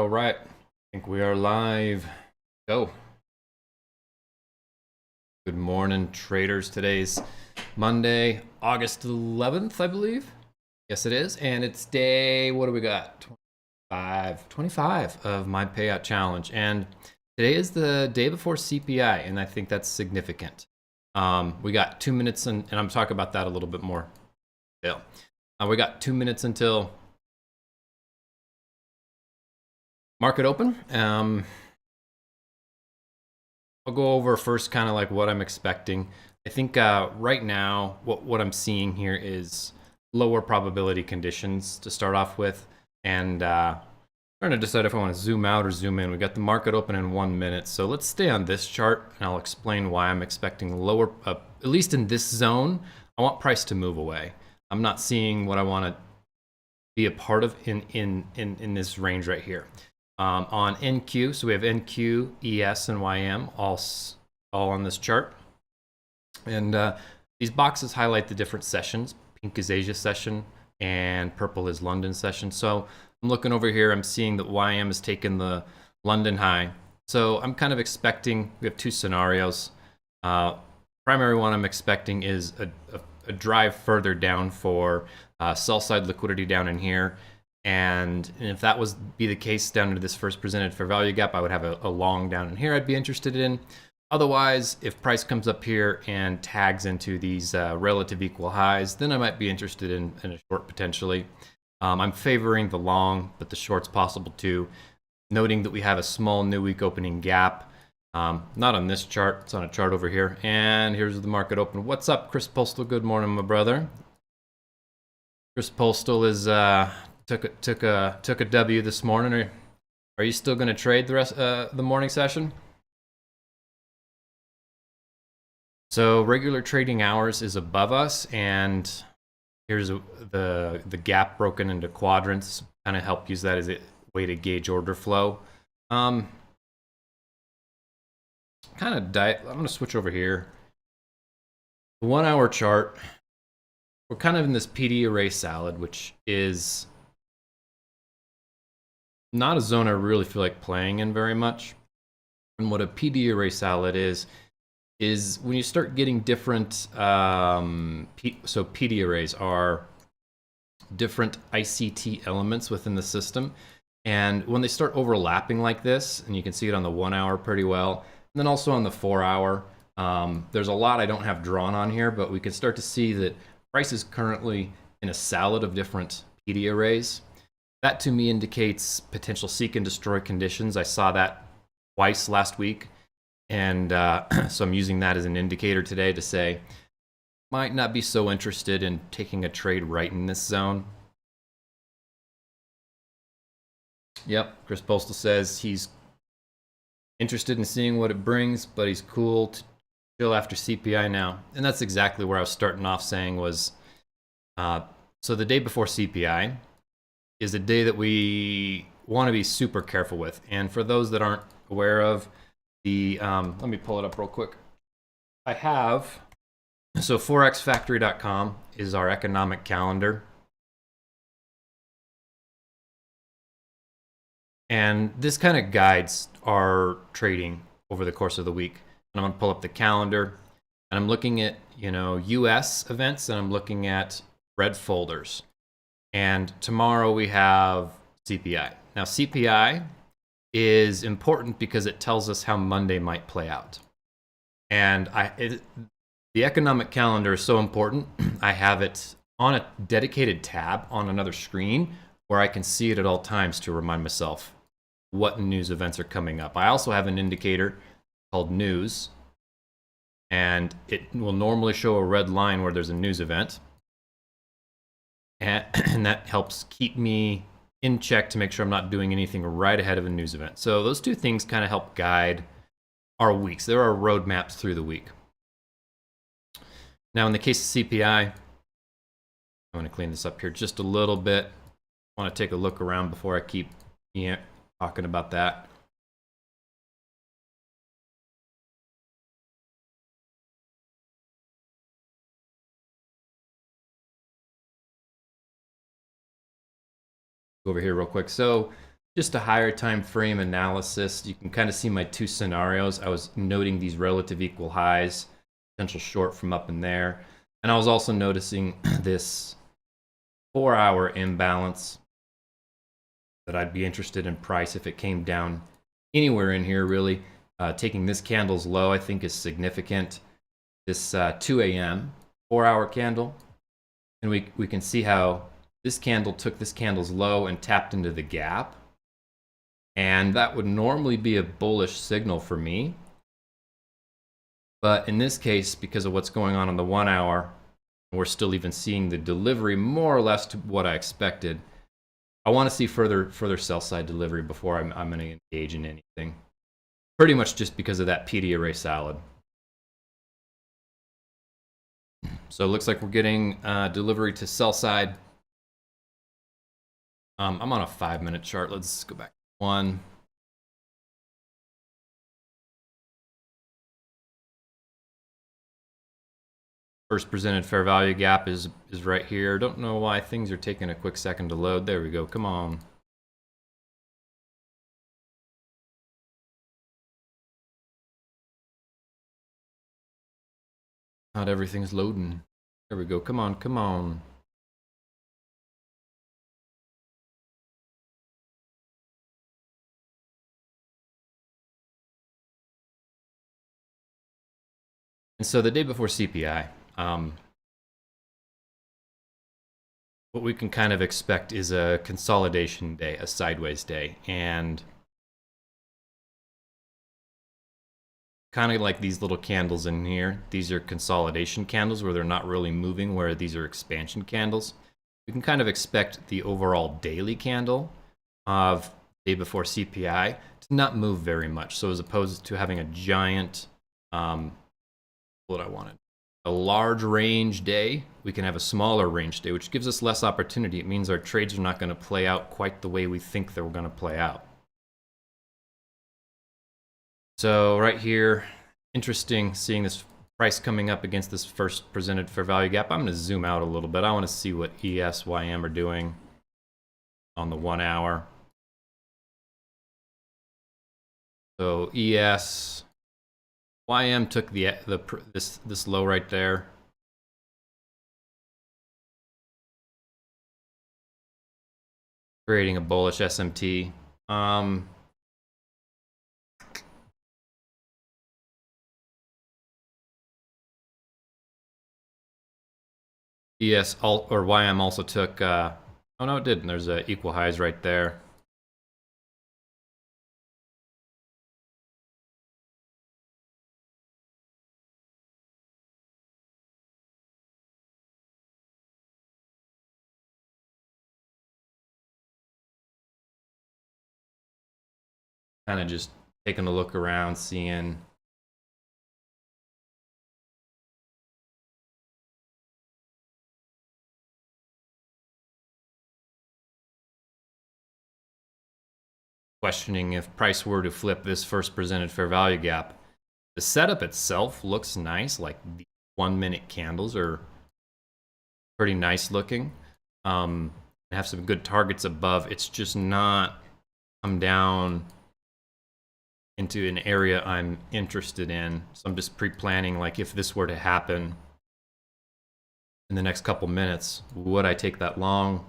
all right. I think we are live. Go. Good morning, traders. Today's Monday, August 11th, I believe. Yes, it is. And it's day, what do we got? 25 of my payout challenge. And today is the day before CPI, and I think that's significant. We got 2 minutes, and I'm talking about that a little bit more. Yeah. We got 2 minutes until market open. I'll go over first kind of like what I'm expecting. I think right now what I'm seeing here is lower probability conditions to start off with, and trying to decide if I want to zoom out or zoom in. We got the market open in 1 minute, so let's stay on this chart, and I'll explain why I'm expecting lower, at least in this zone. I want price to move away. I'm not seeing what I want to be a part of in this range right here. On NQ, so we have NQ, ES, and YM all on this chart. And these boxes highlight the different sessions. Pink is Asia session, and purple is London session. So I'm looking over here, I'm seeing that YM has taken the London high. So I'm kind of expecting, we have two scenarios. Primary one I'm expecting is a drive further down for sell side liquidity down in here. And if that was be the case down into this first presented fair value gap, I would have a long down in here I'd be interested in. Otherwise, if price comes up here and tags into these relative equal highs, then I might be interested in a short potentially. I'm favoring the long, but the short's possible too. Noting that we have a small new week opening gap. Not on this chart, it's on a chart over here. And here's the market open. What's up, Chris Postal? Good morning, my brother. Chris Postal is took a W this morning. Are you still going to trade the rest the morning session? So regular trading hours is above us, and here's the gap broken into quadrants. Kind of help use that as a way to gauge order flow. I'm going to switch over here. The 1 hour chart. We're kind of in this PD array salad, which is not a zone I really feel like playing in very much. And what a PD array salad is when you start getting different, so PD arrays are different ICT elements within the system. And when they start overlapping like this, and you can see it on the 1 hour pretty well, and then also on the 4 hour, there's a lot I don't have drawn on here, but we can start to see that price is currently in a salad of different PD arrays. That to me indicates potential seek and destroy conditions. I saw that twice last week, and so I'm using that as an indicator today to say, might not be so interested in taking a trade right in this zone. Yep, Chris Postal says he's interested in seeing what it brings, but he's cool to chill after CPI now. And that's exactly where I was starting off saying was, so the day before CPI is a day that we want to be super careful with. And for those that aren't aware of the, let me pull it up real quick. I have, so forexfactory.com is our economic calendar. And this kind of guides our trading over the course of the week. And I'm going to pull up the calendar, and I'm looking at, US events, and I'm looking at red folders. And tomorrow we have CPI. Now CPI is important because it tells us how Monday might play out. And the economic calendar is so important. I have it on a dedicated tab on another screen where I can see it at all times to remind myself what news events are coming up. I also have an indicator called news, and it will normally show a red line where there's a news event. And that helps keep me in check to make sure I'm not doing anything right ahead of a news event. So those two things kind of help guide our weeks. There are roadmaps through the week. Now, in the case of CPI, I want to clean this up here just a little bit. I want to take a look around before I keep talking about that. Over here real quick. So just a higher time frame analysis. You can kind of see my two scenarios. I was noting these relative equal highs, potential short from up in there. And I was also noticing this 4-hour imbalance that I'd be interested in price if it came down anywhere in here, really. Taking this candle's low, I think, is significant. This 2 a.m. 4-hour candle. And we can see how this candle took this candle's low and tapped into the gap. And that would normally be a bullish signal for me. But in this case, because of what's going on the 1 hour, we're still even seeing the delivery more or less to what I expected. I want to see further sell side delivery before I'm going to engage in anything. Pretty much just because of that PD array salad. So it looks like we're getting delivery to sell side. I'm on a 5-minute chart. Let's go back to one. First presented fair value gap is right here. Don't know why things are taking a quick second to load. There we go. Come on. Not everything's loading. There we go. Come on, come on. And so the day before CPI, what we can kind of expect is a consolidation day, a sideways day. And kind of like these little candles in here, these are consolidation candles where they're not really moving, where these are expansion candles. We can kind of expect the overall daily candle of day before CPI to not move very much. So as opposed to having a giant, what I wanted, a large range day, we can have a smaller range day, which gives us less opportunity. It means our trades are not going to play out quite the way we think they're going to play out. So right here, interesting seeing this price coming up against this first presented fair value gap. I'm going to zoom out a little bit. I want to see what ES, YM are doing on the 1 hour. So ES, YM took this low right there. Creating a bullish SMT. ES or YM also took, oh no, it didn't. There's equal highs right there. Kind of just taking a look around, seeing questioning if price were to flip this first presented fair value gap. The setup itself looks nice, like the 1 minute candles are pretty nice looking. Have some good targets above. It's just not come down into an area I'm interested in. So I'm just pre-planning, like if this were to happen in the next couple minutes, would I take that long?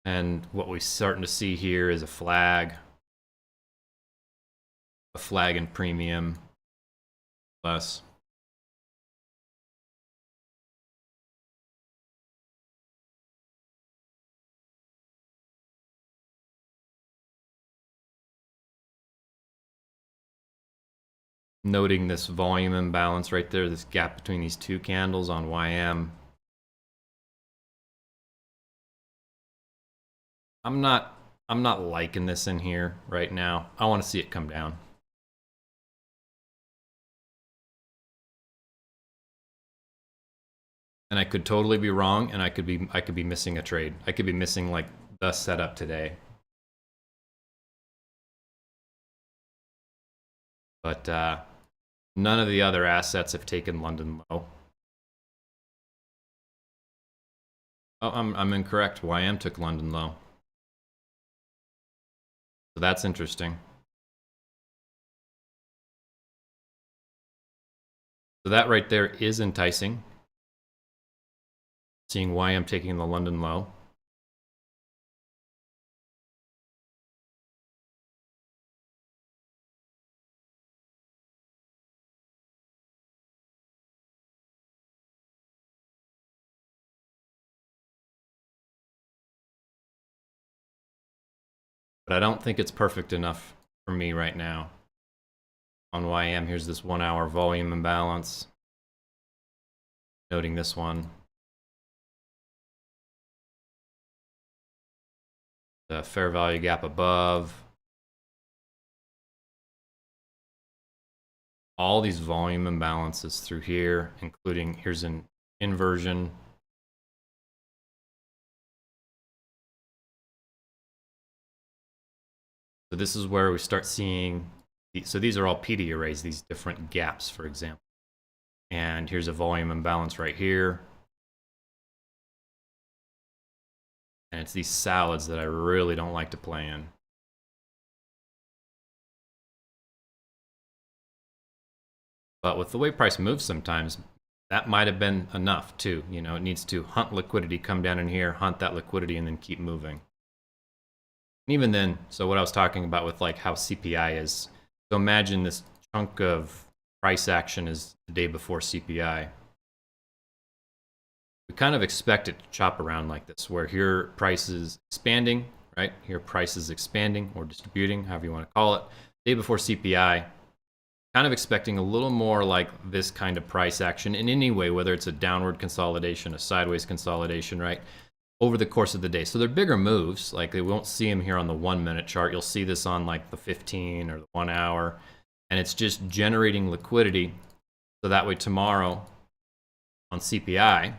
And what we're starting to see here is a flag in premium less. Noting this volume imbalance right there, this gap between these two candles on YM. I'm not liking this in here right now. I want to see it come down. And I could totally be wrong, and I could be missing a trade. I could be missing like the setup today. But none of the other assets have taken London low. Oh, I'm incorrect. YM took London low. So that's interesting. So that right there is enticing. Seeing YM taking the London low. But I don't think it's perfect enough for me right now. On YM, here's this 1 hour volume imbalance. Noting this one. The fair value gap above. All these volume imbalances through here, including here's an inversion. So this is where we start seeing, so these are all PD arrays, these different gaps, for example. And here's a volume imbalance right here. And it's these salads that I really don't like to play in. But with the way price moves sometimes, that might have been enough too. You know, it needs to hunt liquidity, come down in here, hunt that liquidity, and then keep moving. And even then, so what I was talking about with like how CPI is, so imagine this chunk of price action is the day before CPI. We kind of expect it to chop around like this, where here price is expanding, right? Here price is expanding or distributing, however you want to call it. Day before CPI, kind of expecting a little more like this kind of price action in any way, whether it's a downward consolidation, a sideways consolidation, right? Over the course of the day. So they're bigger moves, like they won't see them here on the 1 minute chart. You'll see this on like the 15 or the 1 hour. And it's just generating liquidity. So that way tomorrow on CPI,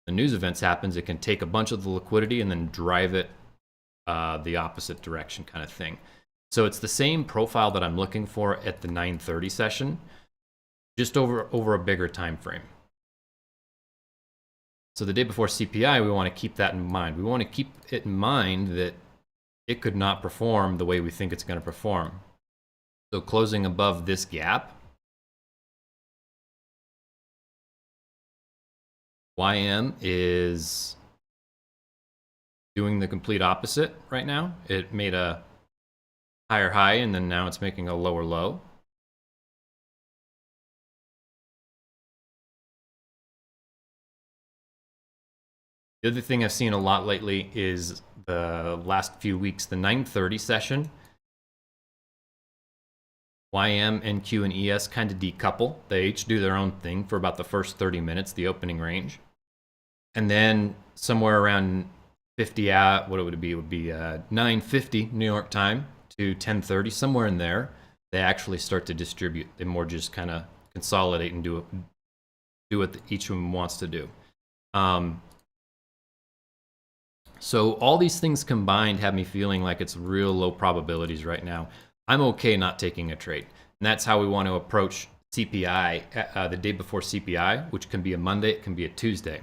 the news events happens, it can take a bunch of the liquidity and then drive it the opposite direction kind of thing. So it's the same profile that I'm looking for at the 9:30 session, just over a bigger time frame. So the day before CPI, we want to keep that in mind. We want to keep it in mind that it could not perform the way we think it's going to perform. So closing above this gap, YM is doing the complete opposite right now. It made a higher high and then now it's making a lower low. The other thing I've seen a lot lately is the last few weeks, the 9:30 session. YM, NQ, and ES kind of decouple. They each do their own thing for about the first 30 minutes, the opening range. And then somewhere around 50 what would it be? It would be 9:50 New York time to 10:30, somewhere in there, they actually start to distribute. They more just kind of consolidate and do what each of them wants to do. So all these things combined have me feeling like it's real low probabilities right now. I'm okay not taking a trade. And that's how we want to approach CPI the day before CPI, which can be a Monday, it can be a Tuesday.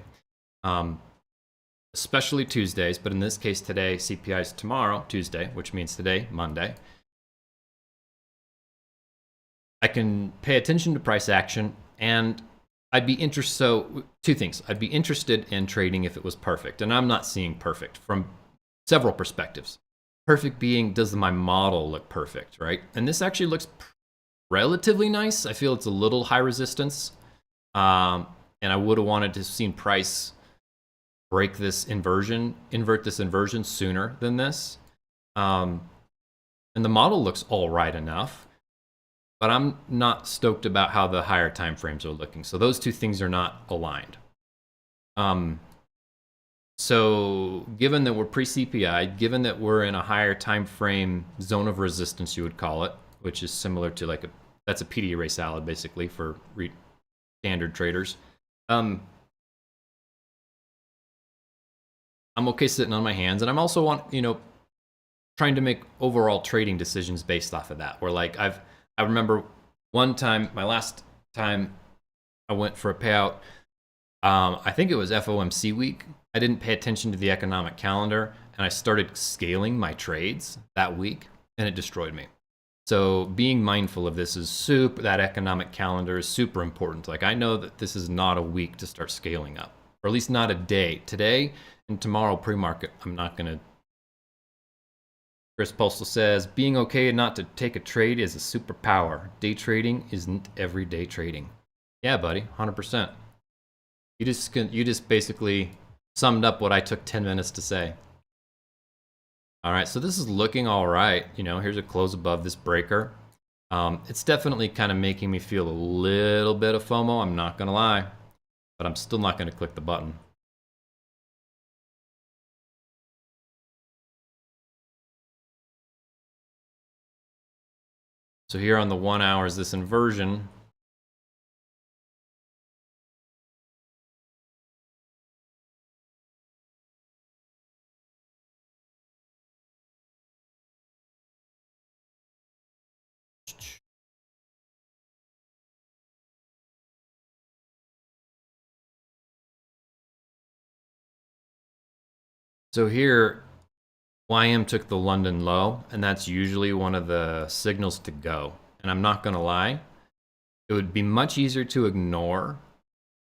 Especially Tuesdays, but in this case today, CPI is tomorrow, Tuesday, which means today, Monday. I can pay attention to price action, and I'd be interested, so two things. I'd be interested in trading if it was perfect, and I'm not seeing perfect from several perspectives. Perfect being, does my model look perfect, right? And this actually looks relatively nice. I feel it's a little high resistance, and I would have wanted to have seen price break this inversion, invert this inversion sooner than this. And the model looks all right enough, but I'm not stoked about how the higher time frames are looking. So those two things are not aligned. So given that we're pre-CPI, given that we're in a higher time frame zone of resistance, you would call it, which is similar to like that's a PD array salad basically for standard traders. I'm okay sitting on my hands, and I'm also trying to make overall trading decisions based off of that. Where like I remember one time, my last time I went for a payout, I think it was FOMC week. I didn't pay attention to the economic calendar, and I started scaling my trades that week, and it destroyed me. So being mindful of this is that economic calendar is super important. Like, I know that this is not a week to start scaling up, or at least not a day. Today and tomorrow pre-market, I'm not going to. Chris Postal says, being okay not to take a trade is a superpower. Day trading isn't everyday trading. Yeah, buddy, 100%. You just basically summed up what I took 10 minutes to say. All right, so this is looking all right. You know, here's a close above this breaker. It's definitely kind of making me feel a little bit of FOMO, I'm not gonna lie, but I'm still not gonna click the button. So here on the 1 hour is this inversion. So here, YM took the London low, and that's usually one of the signals to go. And I'm not gonna lie, it would be much easier to ignore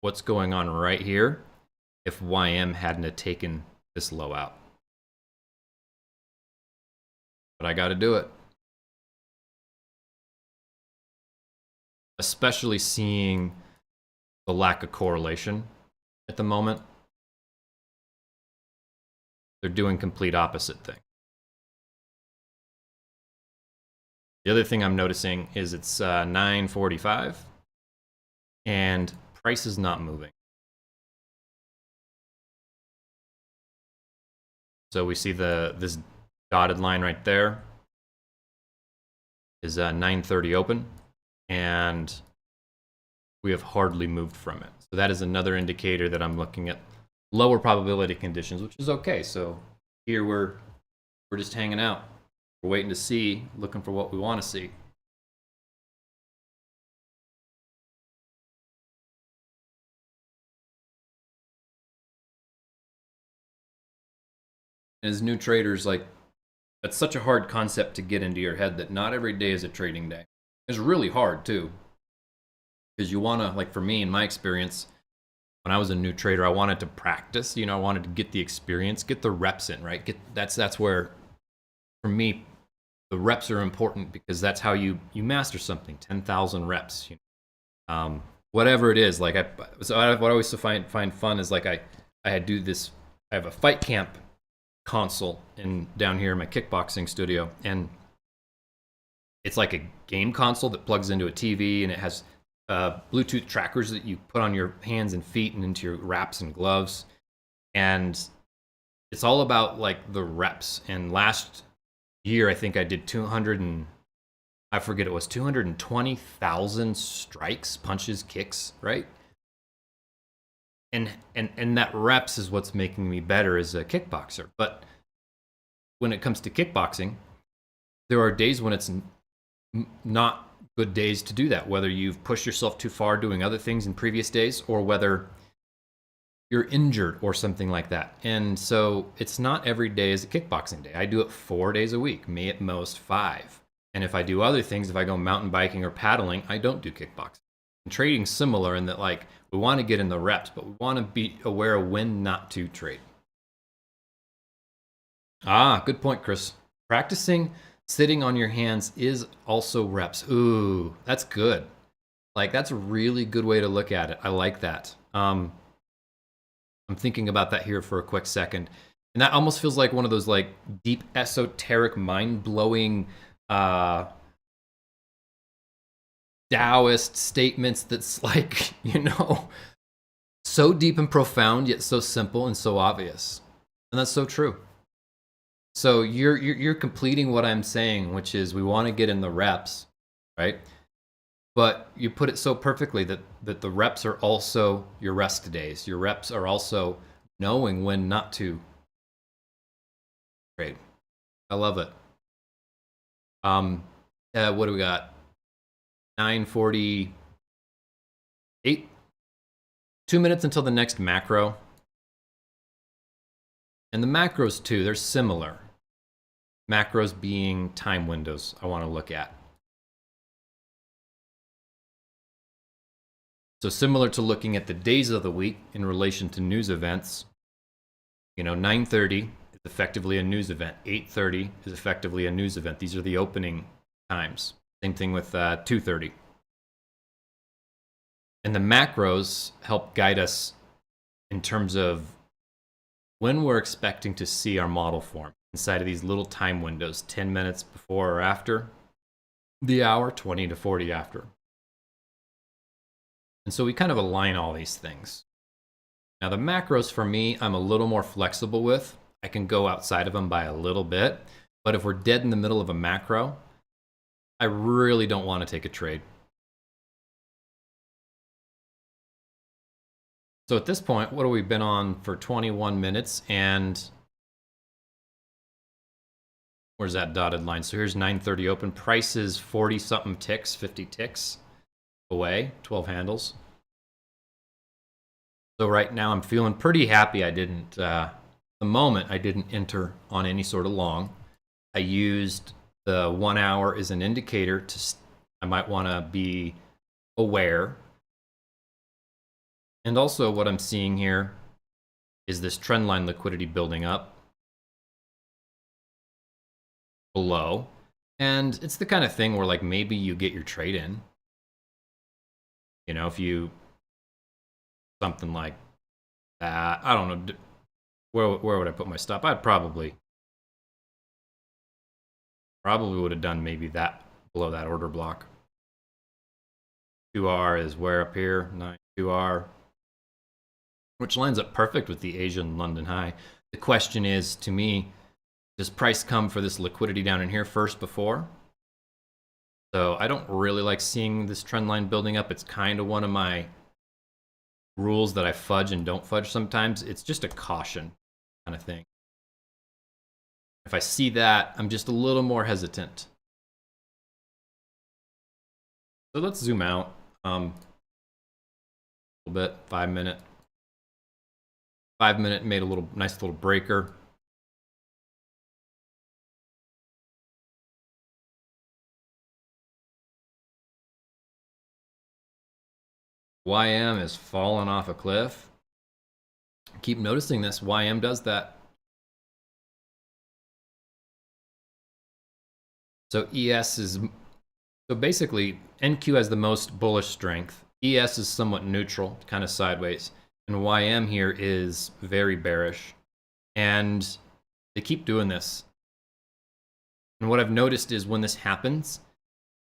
what's going on right here if YM hadn't have taken this low out. But I gotta do it. Especially seeing the lack of correlation at the moment. They're doing complete opposite thing. The other thing I'm noticing is it's 9:45 and price is not moving. So we see this dotted line right there is 9:30 open, and we have hardly moved from it. So that is another indicator that I'm looking at lower probability conditions, which is okay. So here we're just hanging out. We're waiting to see, looking for what we want to see. As new traders, like, that's such a hard concept to get into your head that not every day is a trading day. It's really hard too, because you want to, like, for me, in my experience, when I was a new trader, I wanted to practice. You know, I wanted to get the experience, get the reps in, right? That's where, for me, the reps are important, because that's how you master something. 10,000 reps, you know? Whatever it is. Like, what I always find fun is, like, I do this. I have a fight camp console down here in my kickboxing studio, and it's like a game console that plugs into a TV, and it has Bluetooth trackers that you put on your hands and feet and into your wraps and gloves, and it's all about, like, the reps. And last year, I think I did 220,000 strikes, punches, kicks, right? And that reps is what's making me better as a kickboxer. But when it comes to kickboxing, there are days when it's not good days to do that, whether you've pushed yourself too far doing other things in previous days, or whether you're injured or something like that. And so it's not every day is a kickboxing day. I do it 4 days a week, may at most 5. And if I do other things, if I go mountain biking or paddling, I don't do kickboxing. And trading's similar in that, like, we want to get in the reps, but we want to be aware of when not to trade. Good point, Chris. Practicing sitting on your hands is also reps. Ooh, that's good. Like, that's a really good way to look at it. I like that. I'm thinking about that here for a quick second. And that almost feels like one of those, like, deep, esoteric, mind-blowing Taoist statements that's, like, you know, so deep and profound, yet so simple and so obvious. And that's so true. So you're completing what I'm saying, which is we want to get in the reps, right? But you put it so perfectly that the reps are also your rest days. Your reps are also knowing when not to trade. I love it. What do we got? 9:48. 2 minutes until the next macro. And the macros too, they're similar. Macros being time windows I want to look at. So similar to looking at the days of the week in relation to news events, 9:30 is effectively a news event. 8:30 is effectively a news event. These are the opening times. Same thing with 2:30. And the macros help guide us in terms of when we're expecting to see our model form inside of these little time windows, 10 minutes before or after the hour, 20 to 40 after. And so we kind of align all these things. Now the macros for me, I'm a little more flexible with. I can go outside of them by a little bit, but if we're dead in the middle of a macro, I really don't want to take a trade. So at this point, what have we been on for 21 minutes? And where's that dotted line? So here's 9:30 open. Price is 40 something ticks, 50 ticks away, 12 handles. So right now I'm feeling pretty happy I didn't, the moment I didn't enter on any sort of long. I used the 1 hour as an indicator to, I might want to be aware. And also what I'm seeing here is this trend line liquidity building up below. And it's the kind of thing where like maybe you get your trade in. If you, something like that, I don't know, where would I put my stop? I'd probably would have done maybe that below that order block. 2R is where up here, 2R, which lines up perfect with the Asian London high. The question is, to me, does price come for this liquidity down in here first before? So I don't really like seeing this trend line building up. It's kind of one of my rules that I fudge and don't fudge sometimes. It's just a caution kind of thing. If I see that, I'm just a little more hesitant. So let's zoom out a little bit, 5 minute. 5 minute made a nice little breaker. YM is falling off a cliff. Keep noticing this. YM does that. So ES is, so basically NQ has the most bullish strength. ES is somewhat neutral, kind of sideways. And YM here is very bearish. And they keep doing this. And what I've noticed is when this happens,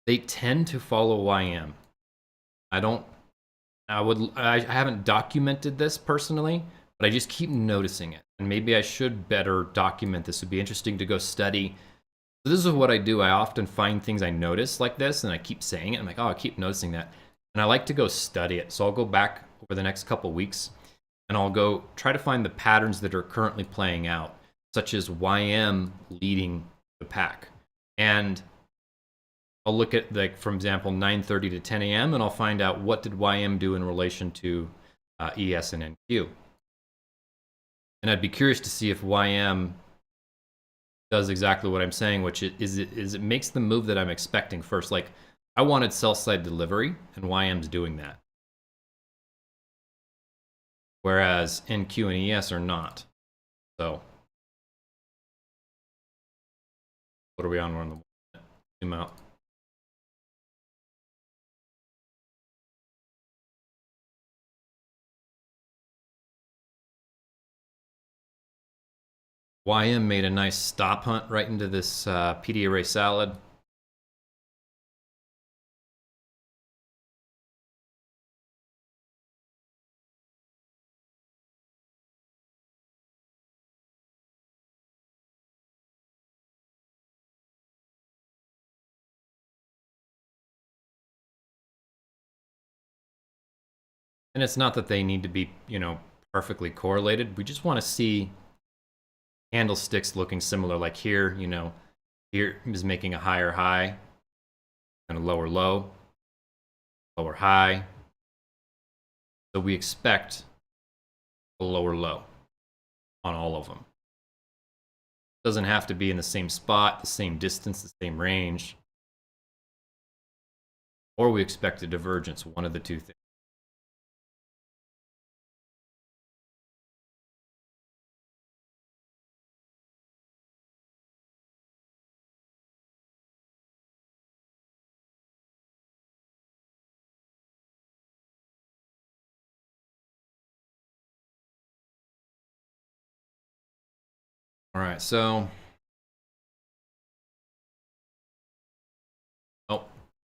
they tend to follow YM. I haven't documented this personally, but I just keep noticing it. And maybe I should better document this. It'd be interesting to go study. So this is what I do. I often find things I notice like this, and I keep saying it. I'm like, oh, I keep noticing that. And I like to go study it. So I'll go back over the next couple weeks, and I'll go try to find the patterns that are currently playing out, such as YM leading the pack. And I'll look at, like, for example, 9:30 to 10 a.m., and I'll find out what did YM do in relation to ES and NQ. And I'd be curious to see if YM does exactly what I'm saying, which is it makes the move that I'm expecting first. Like, I wanted sell-side delivery, and YM's doing that. Whereas NQ and ES are not. So, what are we on? We're on the 1 minute. Zoom out. YM made a nice stop hunt right into this PD array salad. And it's not that they need to be, perfectly correlated. We just want to see candlesticks looking similar. Like here, here is making a higher high and a lower low, lower high, So we expect a lower low on all of them. Doesn't have to be in the same spot, the same distance, the same range. Or we expect a divergence, one of the two things. All right, so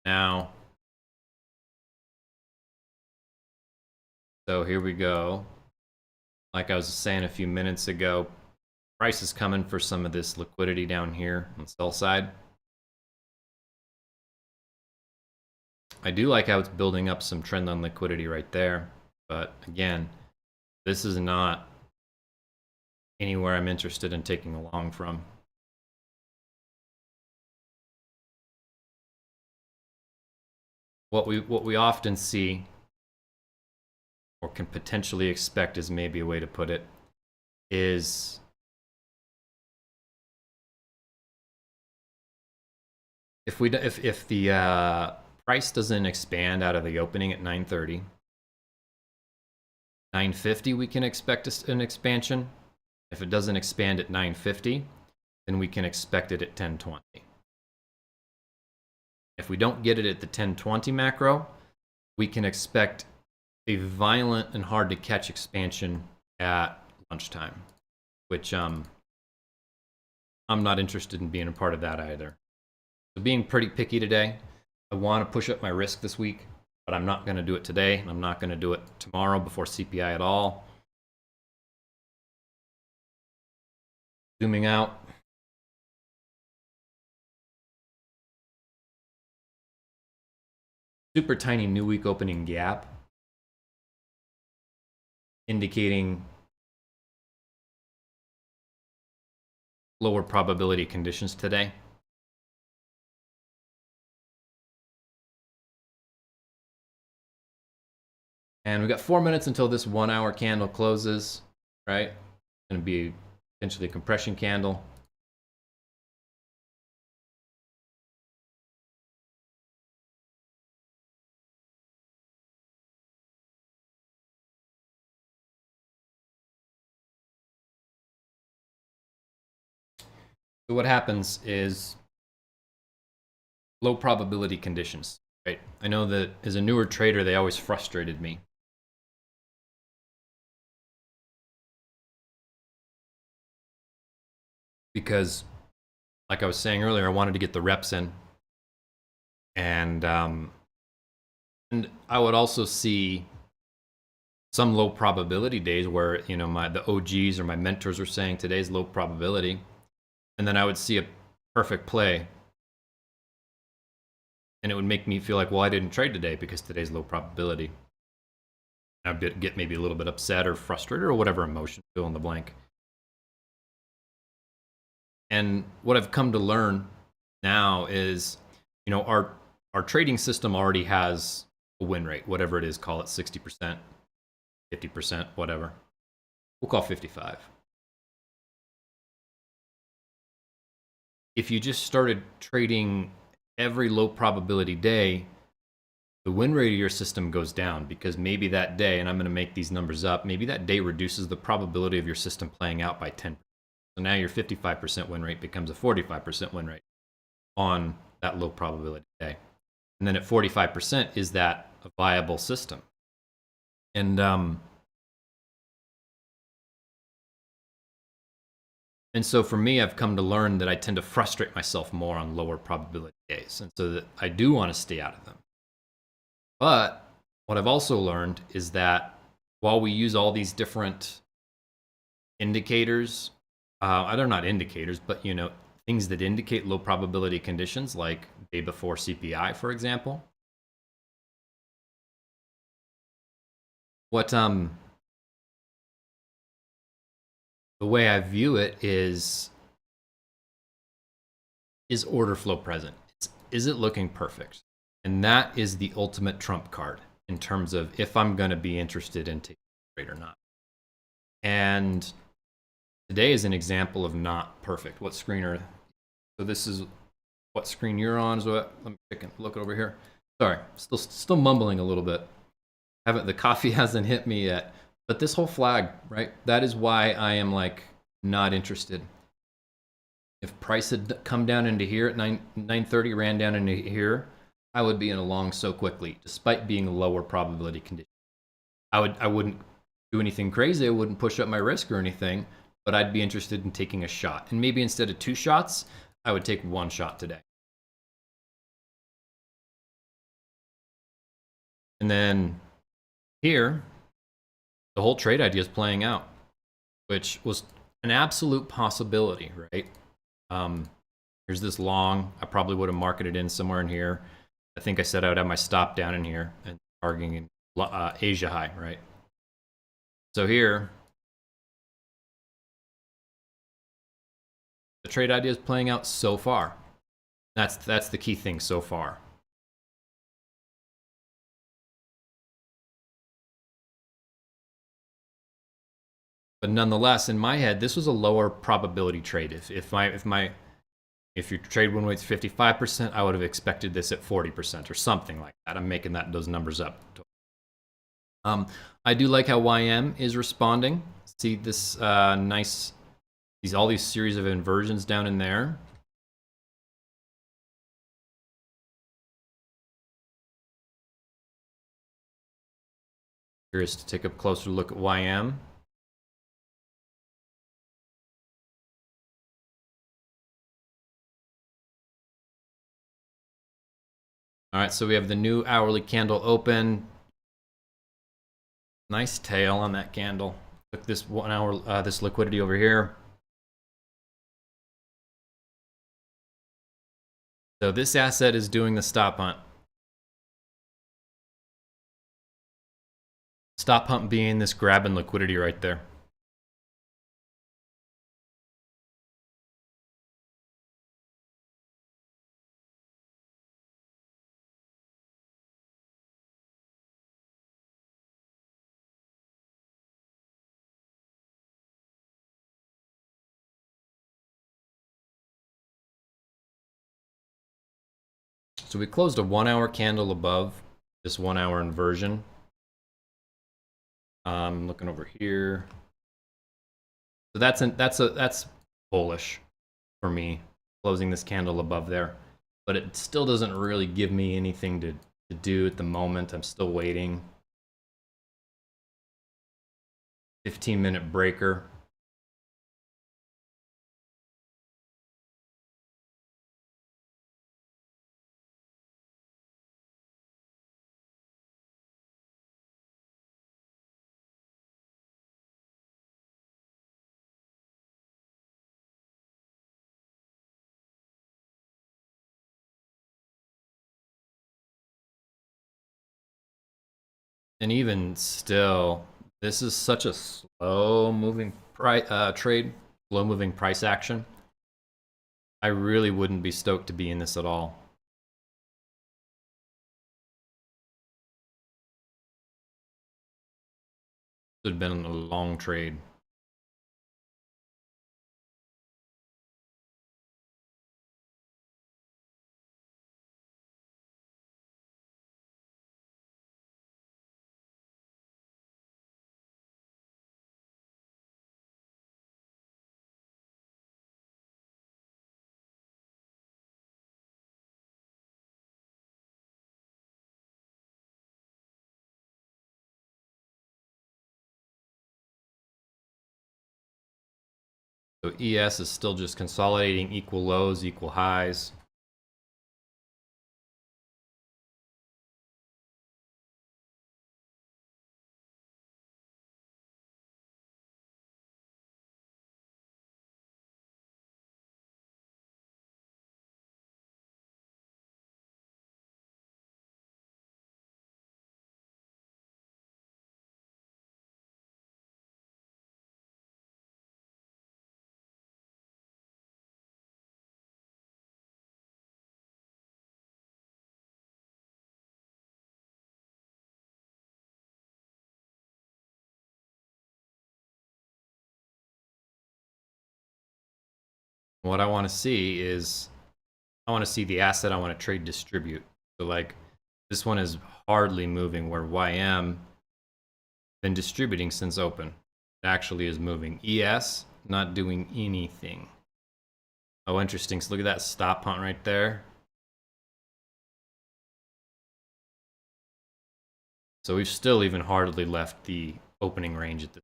now, so here we go. Like I was saying a few minutes ago, price is coming for some of this liquidity down here on the sell side. I do like how it's building up some trend line liquidity right there, but again, this is not anywhere I'm interested in taking a long from. What we often see, or can potentially expect, is maybe a way to put it, is if the price doesn't expand out of the opening at 930, 950 we can expect an expansion. If it doesn't expand at 950, then we can expect it at 1020. If we don't get it at the 1020 macro, we can expect a violent and hard to catch expansion at lunchtime, which I'm not interested in being a part of that either. So being pretty picky today. I want to push up my risk this week, but I'm not going to do it today, and I'm not going to do it tomorrow before CPI at all. Zooming out. Super tiny new week opening gap, indicating lower probability conditions today. And we've got 4 minutes until this 1 hour candle closes, right? It's going to be potentially a compression candle. So what happens is low probability conditions, right? I know that as a newer trader, they always frustrated me. Because, like I was saying earlier, I wanted to get the reps in. And I would also see some low probability days where, you know, the OGs or my mentors were saying today's low probability. And then I would see a perfect play. And it would make me feel like, well, I didn't trade today because today's low probability. I'd get maybe a little bit upset or frustrated or whatever emotion, fill in the blank. And what I've come to learn now is, you know, our trading system already has a win rate, whatever it is, call it 60%, 50%, whatever. We'll call 55. If you just started trading every low probability day, the win rate of your system goes down because maybe that day, and I'm going to make these numbers up, maybe that day reduces the probability of your system playing out by 10%. So now your 55% win rate becomes a 45% win rate on that low probability day. And then at 45%, is that a viable system? And so for me, I've come to learn that I tend to frustrate myself more on lower probability days. And so that I do want to stay out of them. But what I've also learned is that while we use all these different indicators, they're not indicators, but, you know, things that indicate low probability conditions, like day before CPI, for example. What the way I view it is order flow present? Is it looking perfect? And that is the ultimate trump card in terms of if I'm going to be interested in taking a trade or not. And today is an example of not perfect. What screen are, so this is what screen you're on. Is what, let me take a look over here. Sorry, still mumbling a little bit. The coffee hasn't hit me yet. But this whole flag, right? That is why I am like not interested. If price had come down into here at 9:30, ran down into here, I would be in a long so quickly, despite being a lower probability condition. I wouldn't do anything crazy. I wouldn't push up my risk or anything, but I'd be interested in taking a shot. And maybe instead of 2 shots, I would take 1 shot today. And then here, the whole trade idea is playing out, which was an absolute possibility, right? Here's this long. I probably would have marketed in somewhere in here. I think I said I would have my stop down in here and targeting Asia high, right? So here, the trade idea is playing out so far. That's the key thing so far. But nonetheless, in my head, this was a lower probability trade. If your trade win rate's 55%, I would have expected this at 40% or something like that. I'm making those numbers up. I do like how YM is responding. See this nice, all these series of inversions down in there. Curious to take a closer look at YM. All right, so we have the new hourly candle open. Nice tail on that candle. Took this 1 hour, this liquidity over here. So this asset is doing the stop hunt. Stop hunt being this grabbing liquidity right there. So we closed a 1 hour candle above this 1 hour inversion. Looking over here. So that's bullish for me, closing this candle above there. But it still doesn't really give me anything to do at the moment. I'm still waiting. 15-minute breaker. And even still, this is such a slow-moving trade, slow-moving price action. I really wouldn't be stoked to be in this at all. It would have been a long trade. So ES is still just consolidating equal lows, equal highs. What I want to see is, I want to see the asset I want to trade distribute. So like this one is hardly moving, where YM been distributing since open. It actually is moving. ES not doing anything. Oh, interesting. So look at that stop hunt right there. So we've still even hardly left the opening range at this.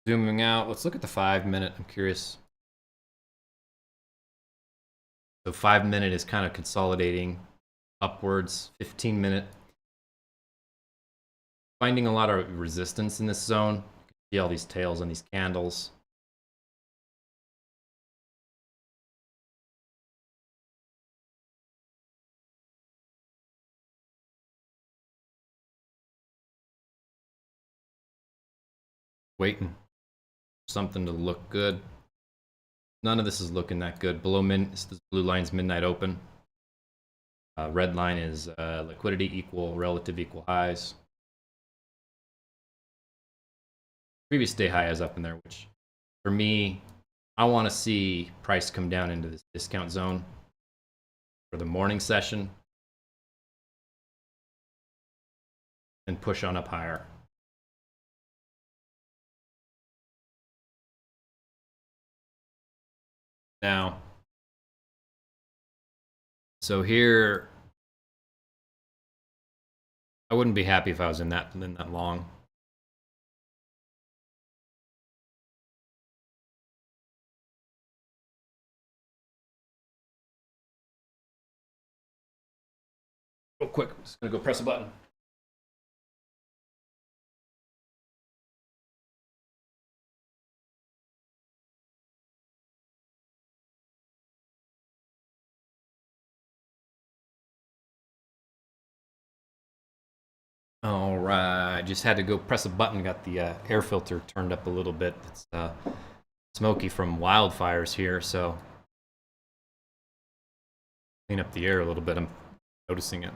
Zooming out, let's look at the 5-minute. I'm curious. So 5-minute is kind of consolidating upwards. 15-minute. Finding a lot of resistance in this zone. You can see all these tails and these candles. Waiting for something to look good. None of this is looking that good. Below this blue line's midnight open. Red line is liquidity equal, relative equal highs. Previous day high is up in there, which for me, I want to see price come down into this discount zone for the morning session and push on up higher. Now, so here, I wouldn't be happy if I was in that long. Real quick, I'm just gonna go press a button. All right, just had to go press a button. Got the air filter turned up a little bit. It's smoky from wildfires here, so clean up the air a little bit. I'm noticing it.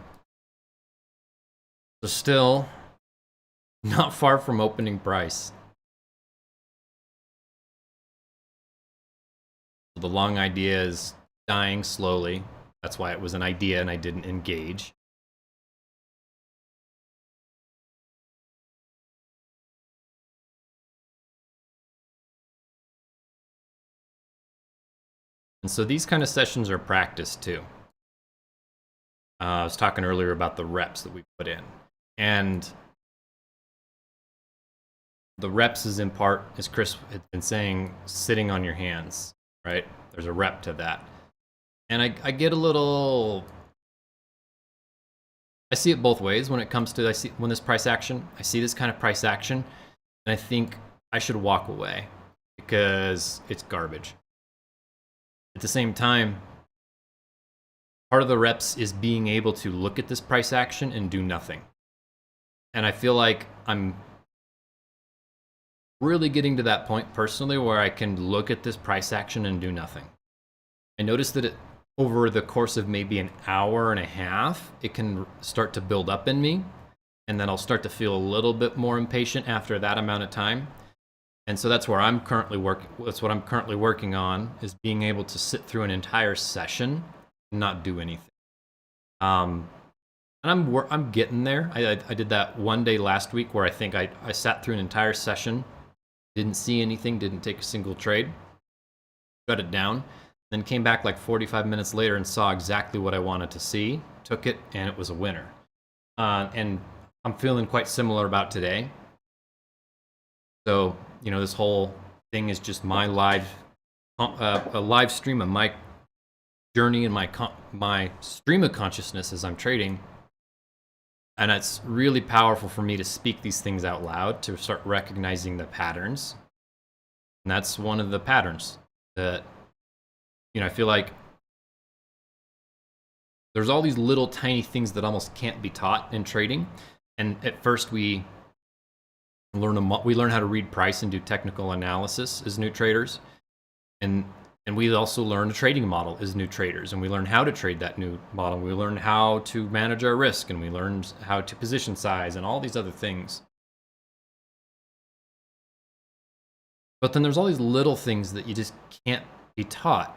So still not far from opening price. The long idea is dying slowly. That's why it was an idea and I didn't engage. And so these kind of sessions are practice too. I was talking earlier about the reps that we put in. And the reps is in part, as Chris had been saying, sitting on your hands, right? There's a rep to that. And I get a little, I see it both ways when it comes to, when this price action, I see this kind of price action, and I think I should walk away because it's garbage. At the same time, part of the reps is being able to look at this price action and do nothing. And I feel like I'm really getting to that point personally where I can look at this price action and do nothing. I noticed that over the course of maybe an hour and a half, it can start to build up in me. And then I'll start to feel a little bit more impatient after that amount of time. And so that's where I'm currently working. That's what I'm currently working on, is being able to sit through an entire session and not do anything. And I'm getting there. I did that one day last week where I think I sat through an entire session, didn't see anything, didn't take a single trade, shut it down, then came back like 45 minutes later and saw exactly what I wanted to see, took it, and it was a winner. And I'm feeling quite similar about today. So, you know, this whole thing is just my a live stream of my journey and my stream of consciousness as I'm trading. And it's really powerful for me to speak these things out loud, to start recognizing the patterns. And that's one of the patterns that, you know, I feel like there's all these little tiny things that almost can't be taught in trading. And at first we learn how to read price and do technical analysis as new traders. And we also learn a trading model as new traders, and we learn how to trade that new model. We learn how to manage our risk, and we learn how to position size and all these other things. But then there's all these little things that you just can't be taught.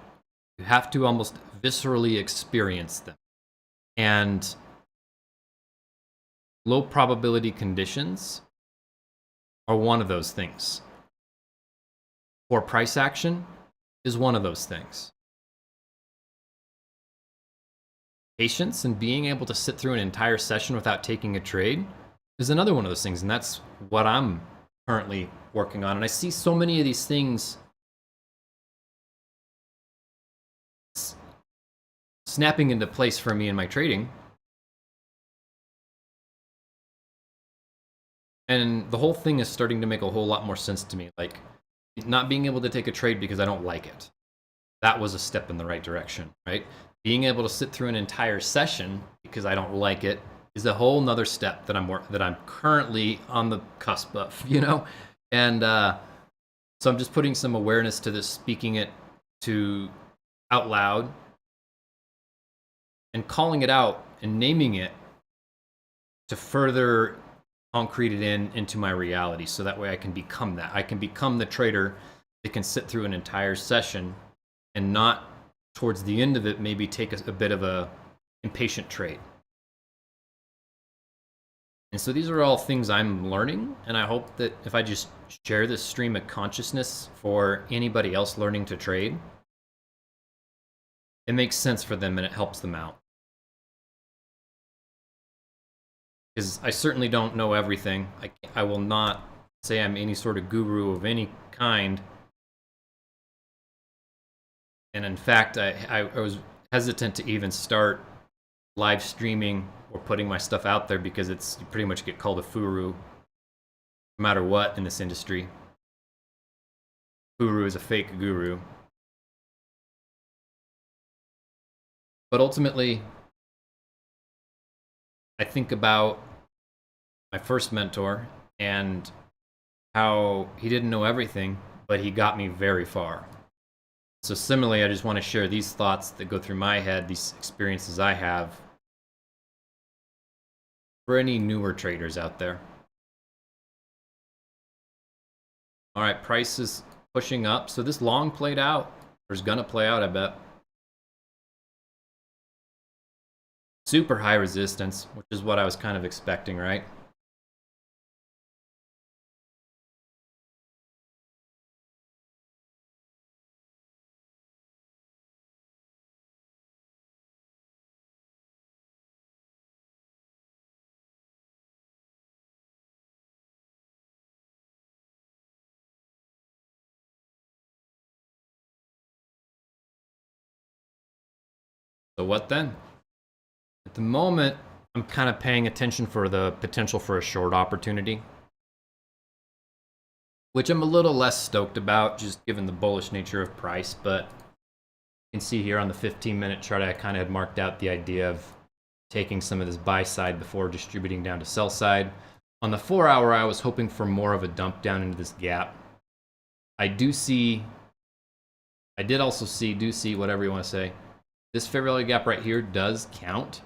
You have to almost viscerally experience them. And low probability conditions are one of those things. Poor price action is one of those things. Patience and being able to sit through an entire session without taking a trade is another one of those things. And that's what I'm currently working on. And I see so many of these things snapping into place for me in my trading. And the whole thing is starting to make a whole lot more sense to me. Like, not being able to take a trade because I don't like it. That was a step in the right direction, right? Being able to sit through an entire session because I don't like it is a whole nother step that I'm currently on the cusp of, you know? And so I'm just putting some awareness to this, speaking it to out loud and calling it out and naming it to further concrete it into my reality, so that way I can become that. I can become the trader that can sit through an entire session and not towards the end of it maybe take a bit of a impatient trade. And so these are all things I'm learning, and I hope that if I just share this stream of consciousness for anybody else learning to trade, it makes sense for them and it helps them out. Because I certainly don't know everything. I will not say I'm any sort of guru of any kind. And in fact, I was hesitant to even start live streaming or putting my stuff out there because you pretty much get called a furu no matter what in this industry. Guru is a fake guru. But ultimately, I think about my first mentor and how he didn't know everything, but he got me very far. So similarly, I just want to share these thoughts that go through my head, these experiences I have, for any newer traders out there. All right, price is pushing up. So this long played out, or is going to play out, I bet. Super high resistance, which is what I was kind of expecting, right? So what then? At the moment, I'm kind of paying attention for the potential for a short opportunity, which I'm a little less stoked about, just given the bullish nature of price. But you can see here on the 15-minute chart, I kind of had marked out the idea of taking some of this buy side before distributing down to sell side. On the 4-hour, I was hoping for more of a dump down into this gap. I do see, whatever you want to say, this fair value gap right here does count.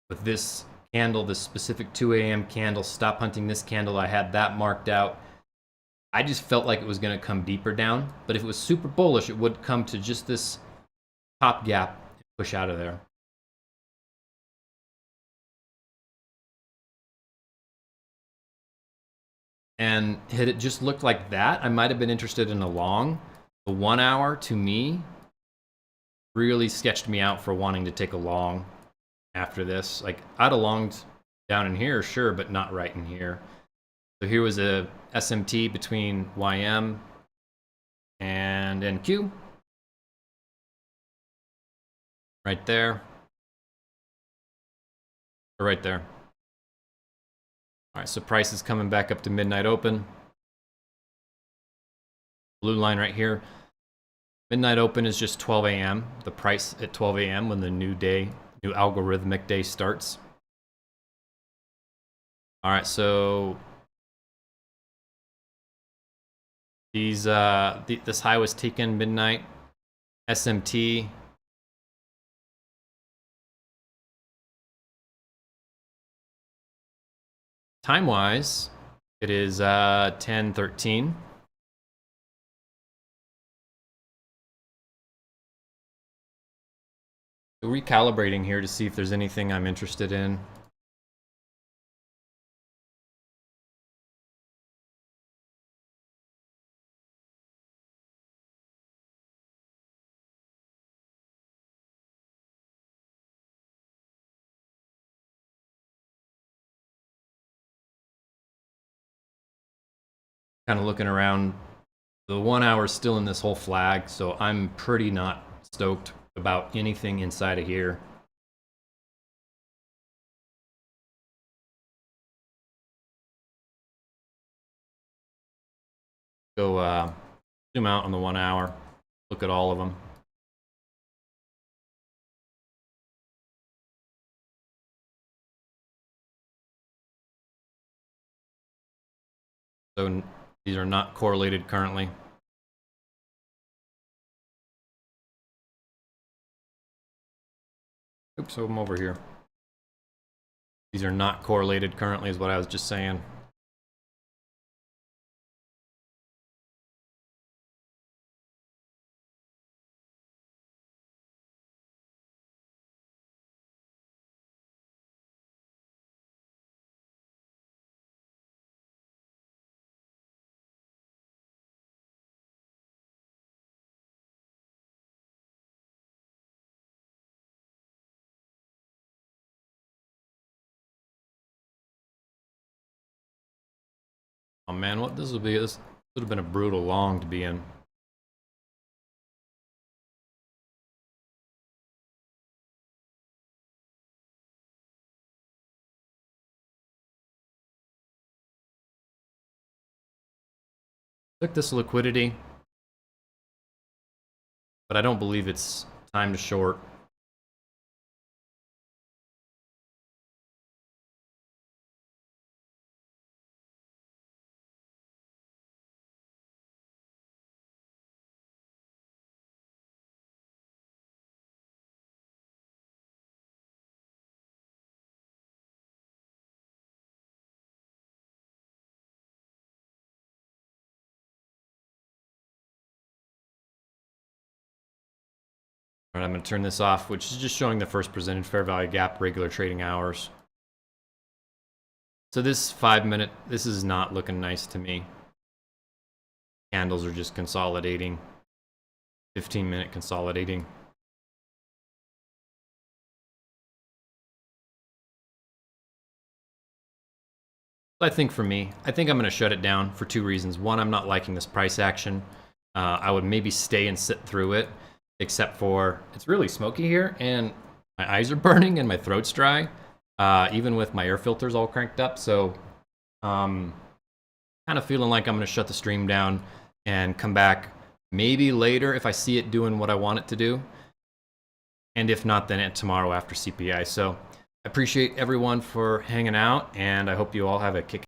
With this candle, this specific 2 a.m. candle, stop hunting this candle, I had that marked out. I just felt like it was going to come deeper down, but if it was super bullish, it would come to just this top gap and push out of there. And had it just looked like that, I might have been interested in a long. The 1 hour, to me, really sketched me out for wanting to take a long after this. Like, I'd have longed down in here, sure, but not right in here. So here was a SMT between YM and NQ. Right there. Or right there. All right, so price is coming back up to midnight open. Blue line right here. Midnight open is just 12 a.m. The price at 12 a.m. when the new algorithmic day starts. All right, so these this high was taken midnight. SMT. Time-wise, It is 10:13. Recalibrating here to see if there's anything I'm interested in. Kind of looking around. The 1 hour is still in this whole flag, so I'm pretty not stoked about anything inside of here. Go zoom out on the 1 hour, look at all of them. So these are not correlated currently. Oops, I'm over here. These are not correlated currently is what I was just saying. Oh man, what this would be? This would have been a brutal long to be in. Took this liquidity, but I don't believe it's time to short. All right, I'm going to turn this off, which is just showing the first presented fair value gap, regular trading hours. So this 5 minute, this is not looking nice to me. Candles are just consolidating. 15-minute consolidating. I think for me, I think I'm going to shut it down for two reasons. One, I'm not liking this price action. I would maybe stay and sit through it, except for it's really smoky here and my eyes are burning and my throat's dry, even with my air filters all cranked up. So kind of feeling like I'm going to shut the stream down and come back maybe later if I see it doing what I want it to do. And if not, then tomorrow after CPI. So I appreciate everyone for hanging out, and I hope you all have a kick